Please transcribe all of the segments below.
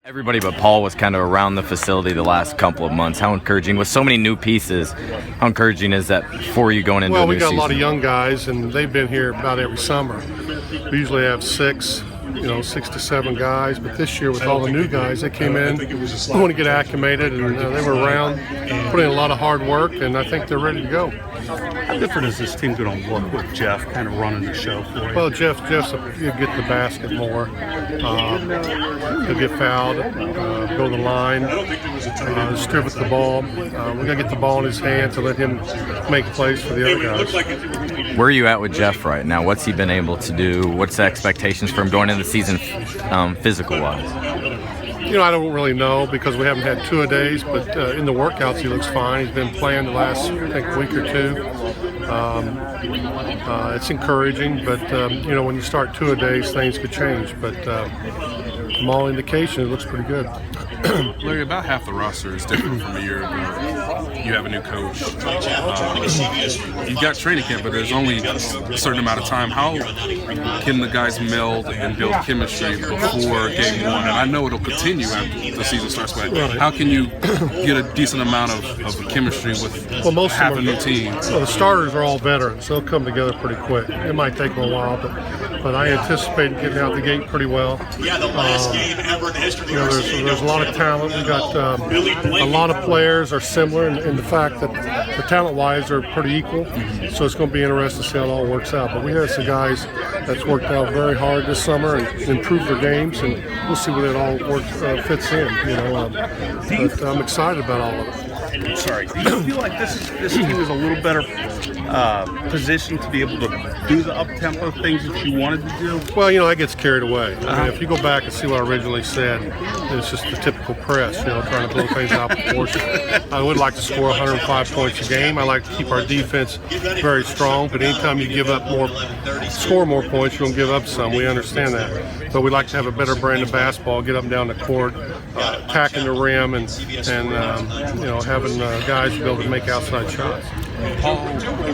Everybody but Paul was kind of around the facility the last couple of months. How encouraging, with so many new pieces, how encouraging is that for you going into a new season? Well, we got a lot of young guys, and they've been here about every summer. We usually have 6 to 7 guys, but this year with all the new guys, they came in, want to get acclimated, and they were around, putting in a lot of hard work, and I think they're ready to go. How different is this team going to work with Jeff, kind of running the show for you? Well, he'll get the basket more. He'll get fouled, go the line, distribute the ball. We got to get the ball in his hands and let him make plays for the other guys. Where are you at with Jeff right now? What's he been able to do? What's the expectations for him going into the season physical-wise? I don't really know because we haven't had 2-a-days, but in the workouts he looks fine. He's been playing the last, I think, week or 2. It's encouraging, but when you start 2-a-days, things could change. But from all indication, it looks pretty good. Larry, about half the roster is different from a year ago. You have a new coach. You've got training camp, but there's only a certain amount of time. How can the guys meld and build chemistry before game one? And I know it'll continue after the season starts, but how can you get a decent amount of chemistry with half a new team? Well, the starters are all veterans. They'll come together pretty quick. It might take them a while, but I anticipate getting out the gate pretty well. There's a lot of talent. We got a lot of players are similar in the fact that the talent-wise are pretty equal. So it's going to be interesting to see how it all works out. But we have some guys that's worked out very hard this summer and improved their games, and we'll see where that all fits in. But I'm excited about all of it. Sorry. Do you feel like this team is a little better positioned to be able to do the up-tempo things that you wanted to do? Well, that gets carried away. I mean, if you go back and see what I originally said, it's just the typical press, trying to blow things out of proportion. I would like to score 105 points a game. I like to keep our defense very strong, but anytime you score more points, you're going to give up some. We understand that. But we'd like to have a better brand of basketball, get up and down the court, attacking the rim, and having guys be able to make outside shots. Paul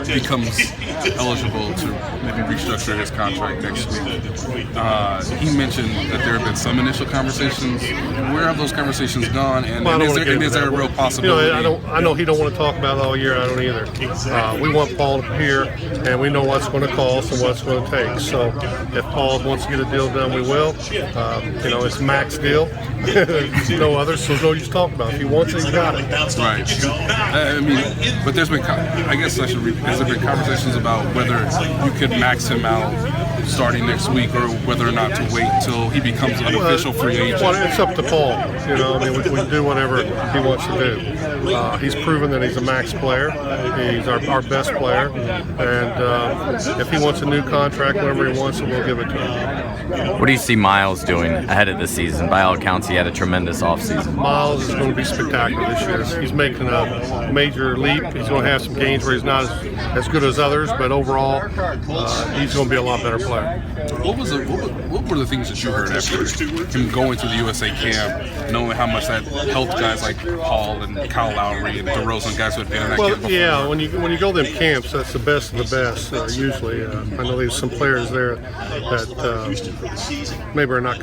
becomes eligible to maybe restructure his contract next week. He mentioned that there have been some initial conversations. Where have those conversations gone? And is there a real possibility? I know he don't want to talk about it all year. I don't either. We want Paul to appear, and we know what's going to cost and what it's going to take. So if Paul wants to get a deal done, we will. It's max deal. No others, so there's no use talking about it. If he wants it, he got it. Right. But there's been, has there been conversations about whether you could max him out starting next week, or whether or not to wait until he becomes an official free agent? Well, it's up to Paul. We can do whatever he wants to do. He's proven that he's a max player. He's our best player, and if he wants a new contract, whenever he wants it, we'll give it to him. What do you see Miles doing ahead of the season? By all accounts, he had a tremendous offseason. Miles is going to be spectacular this year. He's making a major leap. He's going to have some games where he's not as good as others, but overall, he's going to be a lot better player. What were the things that you heard after him going to the USA camp, knowing how much that helped guys like Paul and Kyle Lowry and DeRozan, guys who had been in that camp before? Yeah, when you go to them camps, that's the best of the best. Usually, I know there's some players there that maybe are not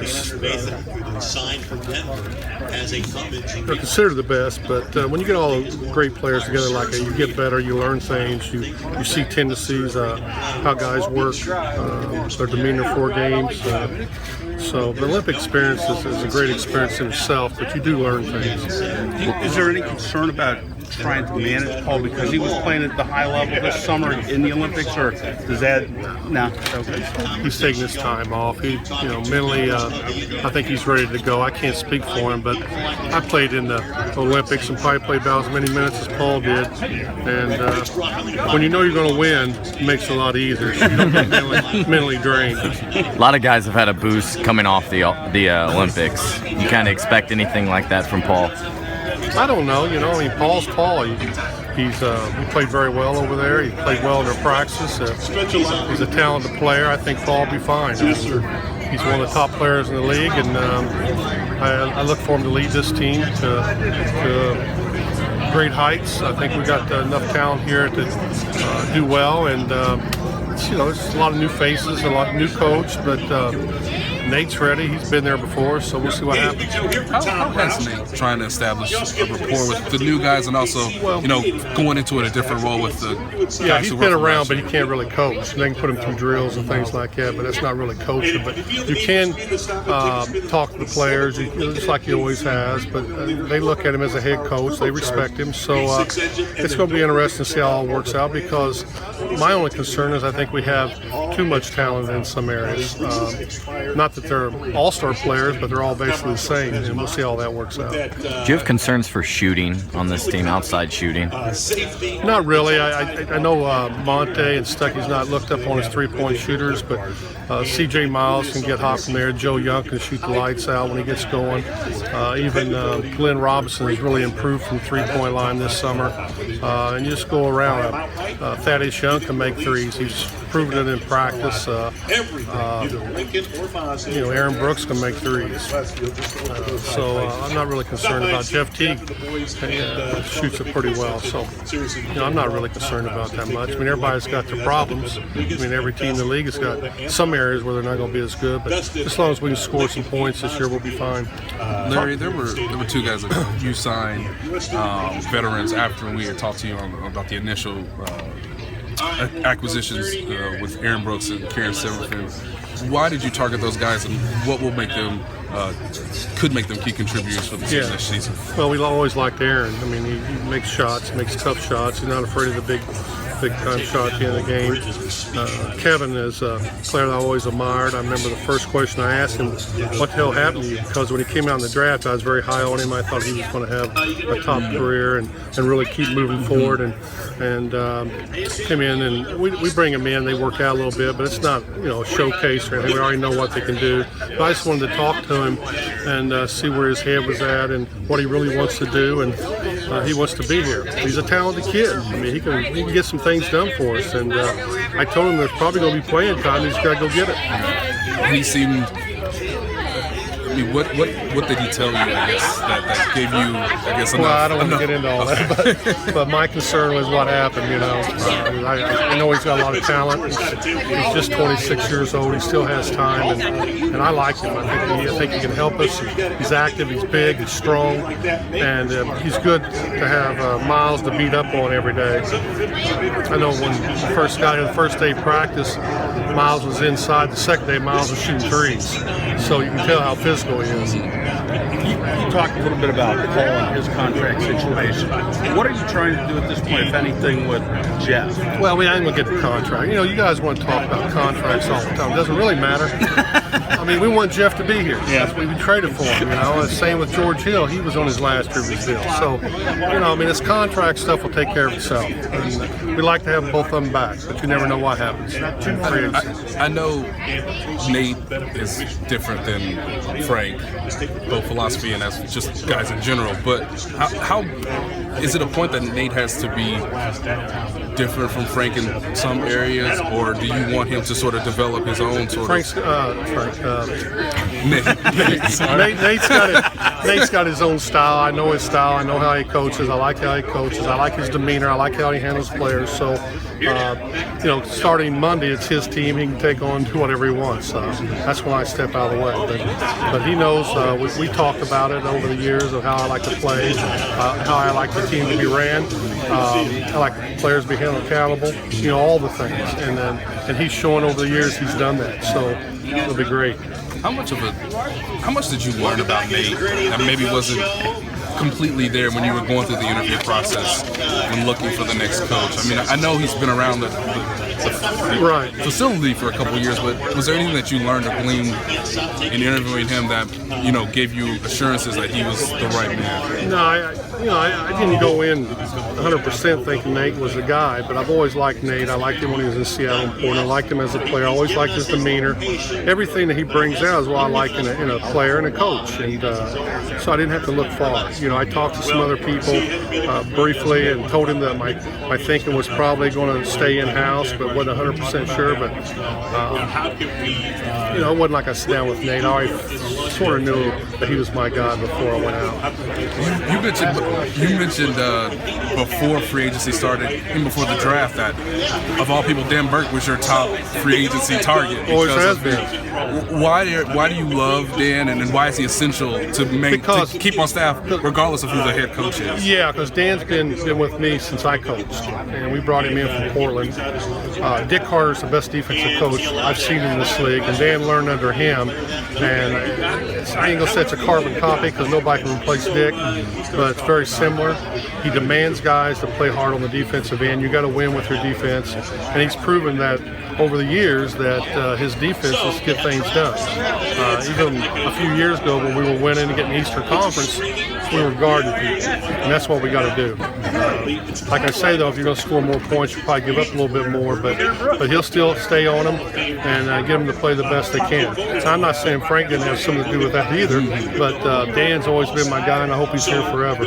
they're considered the best, but when you get all the great players together like that, you get better, you learn things, you see tendencies, how guys work, their demeanor for games. So the Olympic experience is a great experience in itself, but you do learn things. Is there any concern about trying to manage Paul because he was playing at the high level this summer in the Olympics, or does that He's taking his time off. He, mentally, I think he's ready to go. I can't speak for him, but I played in the Olympics and probably played about as many minutes as Paul did. And when you know you're going to win, it makes it a lot easier. So you don't get mentally drained. A lot of guys have had a boost coming off the Olympics. You kind of expect anything like that from Paul? I don't know. Paul's Paul. He played very well over there. He played well in their practice. He's a talented player. I think Paul will be fine. He's one of the top players in the league, and I look for him to lead this team to great heights. I think we got enough talent here to do well, and there's a lot of new faces, a lot of new coach, but Nate's ready. He's been there before, so we'll see what happens. How has Nate trying to establish a rapport with the new guys and also, going into it a different role with the Yeah, guys he's who been work around, last but year? he can't really coach. They can put him through drills and things like that, but that's not really coaching. But you can talk to the players, just like he always has, but they look at him as a head coach. They respect him. So it's going to be interesting to see how it all works out, because my only concern is I think we have too much talent in some areas. Not that they're all-star players, but they're all basically the same, and we'll see how that works out. Do you have concerns for shooting on this team, outside shooting? Not really. I know Monte and Stuckey's not looked up on his three-point shooters, but C.J. Miles can get hot from there. Joe Young can shoot the lights out when he gets going. Even Glenn Robinson has really improved from the three-point line this summer. And you just go around. Thaddeus Young can make threes. He's proven it in practice. Aaron Brooks can make threes. So I'm not really concerned about Jeff Teague. Shoots it pretty well. So I'm not really concerned about that much. I mean, everybody's got their problems. I mean, every team in the league has got some areas where they're not going to be as good. But as long as we can score some points this year, we'll be fine. Larry, there were two guys that you signed, veterans, after we had talked to you about the initial acquisitions with Aaron Brooks and Karen Silverfin. Why did you target those guys, and what will make them could make them key contributors for the team this season? Well, we always liked Aaron. I mean, he makes shots, makes tough shots. He's not afraid of the big time shot at the end of the game. Kevin is a player that I always admired. I remember the first question I asked him, what the hell happened to you? Because when he came out in the draft, I was very high on him. I thought he was going to have a top career and really keep moving forward. And came in, and we bring him in. They work out a little bit, but it's not a showcase or anything. We already know what they can do. But I just wanted to talk to him and see where his head was at and what he really wants to do. And he wants to be here. He's a talented kid. I mean, he can get some things done for us. And I told him there's probably going to be playing time. He's got to go get it. He seemed. I mean, what did he tell you? I guess that gave you. I guess. Well, I don't want to get into all that, but my concern was what happened. I know he's got a lot of talent. He's just 26 years old. He still has time, and I like him. I think he can help us. He's active. He's big. He's strong, and he's good to have Miles to beat up on every day. I know when the first guy the first day of practice, Miles was inside. The second day, Miles was shooting threes. So you can tell how physical he is. You talked a little bit about Paul and his contract situation. What are you trying to do at this point, if anything, with Jeff? Well, I ain't going to get the contract. You guys want to talk about contracts all the time. It doesn't really matter. I mean, we want Jeff to be here. That's why we traded for him, And same with George Hill. He was on his last year of his deal. So, this contract stuff will take care of itself. And we like to have both of them back, but you never know what happens. I know Nate is different than Frank, both philosophy and as just guys in general. But how is it a point that Nate has to be different from Frank in some areas, or do you want him to sort of develop his own sort Nate's got his own style. I know his style. I know how he coaches. I like how he coaches. I like his demeanor. I like how he handles players. So, starting Monday, it's his team. He can take on do whatever he wants. That's when I step out of the way. But he knows. We talked about it over the years of how I like to play, how I like the team to be ran. I like players to be held accountable. All the things. And he's shown over the years he's done that. So it'll be great. How much did you learn about Nate that maybe wasn't completely there when you were going through the interview process when looking for the next coach? I mean, I know he's been around the facility for a couple of years, but was there anything that you learned or gleaned in interviewing him that gave you assurances that he was the right man? No, I didn't go in 100% thinking Nate was the guy, but I've always liked Nate. I liked him when he was in Seattle and Portland. I liked him as a player. I always liked his demeanor. Everything that he brings out is what I like in a player and a coach, and so I didn't have to look far. I talked to some other people briefly and told him that my thinking was probably going to stay in-house, but wasn't 100% sure. But it wasn't like I sat down with Nate. I sort of knew that he was my guy before I went out. You mentioned before free agency started, even before the draft, that of all people, Dan Burke was your top free agency target. Always has been. Why do you love Dan, and why is he essential to keep on staff, regardless of who the head coach is? Yeah, because Dan's been with me since I coached, and we brought him in from Portland. Dick Carter's the best defensive coach I've seen in this league, and Dan learned under him. And I ain't gonna say it's a carbon copy because nobody can replace Dick, but it's very similar. He demands guys to play hard on the defensive end. You got to win with your defense, and he's proven that over the years that his defenses get things done. Even a few years ago when we were winning and getting Eastern Conference, we were guarding people, and that's what we got to do. Like I say though, if you're going to score more points, you'll probably give up a little bit more, but he'll still stay on them and get them to play the best they can. So I'm not saying Frank didn't have something to do with that either, but Dan's always been my guy, and I hope he's here forever.